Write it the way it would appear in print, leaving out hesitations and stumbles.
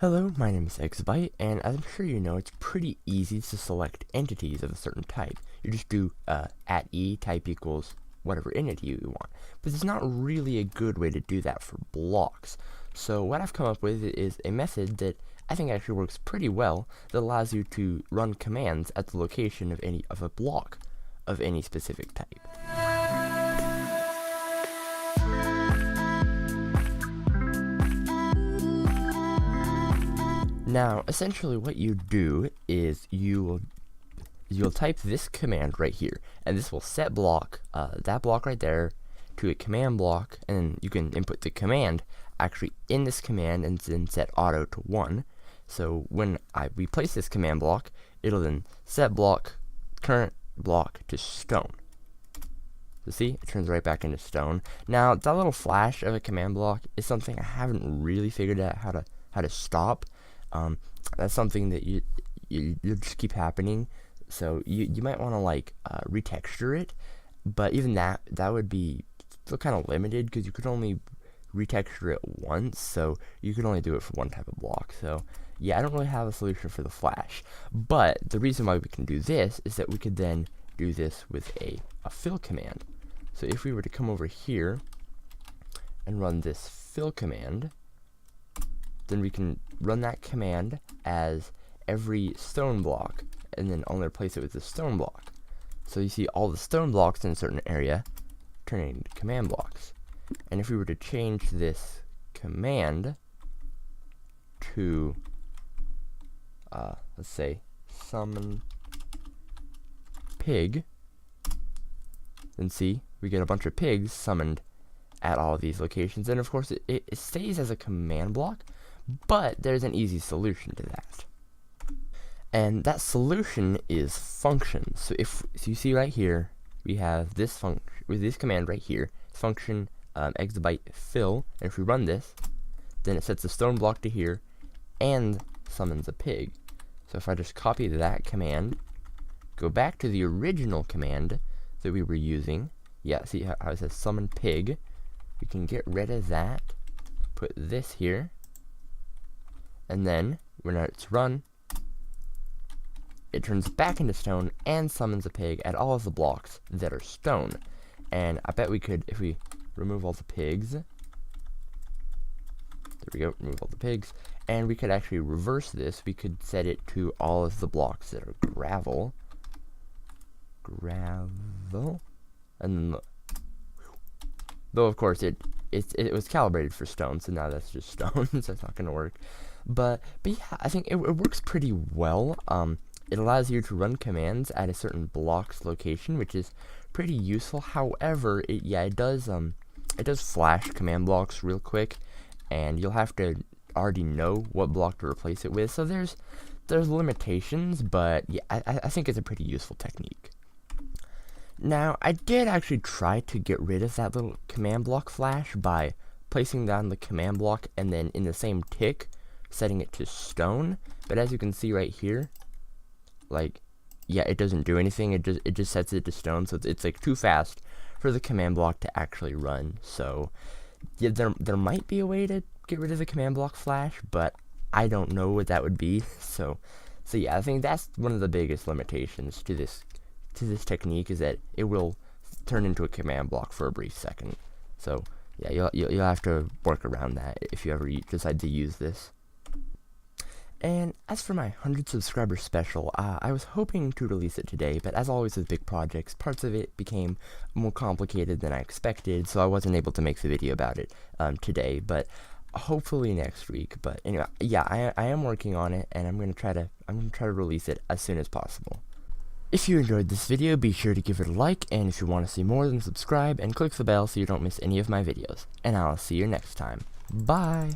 Hello, my name is Exxabite, and as I'm sure you know, it's pretty easy to select entities of a certain type. You just do @e type equals whatever entity you want. But there's not really a good way to do that for blocks. So what I've come up with is a method that I think actually works pretty well that allows you to run commands at the location of a block of any specific type. Now, essentially what you do is you'll type this command right here, and this will set block, that block right there, to a command block, and you can input the command actually in this command and then set auto to 1. So when we place this command block, it'll then set block, current block to stone. So see, it turns right back into stone. Now, that little flash of a command block is something I haven't really figured out how to stop. That's something that you'll just keep happening. So you might want to retexture it, but even that would be still kind of limited because you could only retexture it once, so you could only do it for one type of block. So yeah, I don't really have a solution for the flash, but the reason why we can do this is that we could then do this with a fill command. So if we were to come over here and run this fill command, then we can run that command as every stone block and then only replace it with the stone block. So you see all the stone blocks in a certain area turning into command blocks. And if we were to change this command to let's say summon pig, then see, we get a bunch of pigs summoned at all of these locations. And of course it stays as a command block, but there's an easy solution to that. And that solution is functions. So you see right here, we have this function with this command right here, function Exxabite fill, and if we run this, then it sets the stone block to here and summons a pig. So if I just copy that command, go back to the original command that we were using, yeah, see how it says summon pig, we can get rid of that, put this here, and then when it's run, it turns back into stone and summons a pig at all of the blocks that are stone. And I bet we could, if we remove all the pigs, there we go, remove all the pigs, and we could actually reverse this. We could set it to all of the blocks that are gravel, and then though of course it was calibrated for stone, so now that's just stone, so it's not gonna work. But yeah, I think it works pretty well. It allows you to run commands at a certain block's location, which is pretty useful. However, it does flash command blocks real quick, and you'll have to already know what block to replace it with. So there's limitations, but yeah, I think it's a pretty useful technique. Now, I did actually try to get rid of that little command block flash by placing down the command block and then in the same tick setting it to stone, but as you can see right here, yeah, it doesn't do anything. It just sets it to stone, so it's like too fast for the command block to actually run. So yeah, there might be a way to get rid of the command block flash, but I don't know what that would be. So yeah, I think that's one of the biggest limitations to this technique, is that it will turn into a command block for a brief second. So yeah, you'll have to work around that if you ever decide to use this. And as for my 100 subscriber special, I was hoping to release it today, but as always with big projects, parts of it became more complicated than I expected, so I wasn't able to make the video about it today, but hopefully next week. But anyway, yeah, I am working on it, and I'm gonna try to release it as soon as possible. If you enjoyed this video, be sure to give it a like, and if you want to see more, then subscribe and click the bell so you don't miss any of my videos. And I'll see you next time. Bye!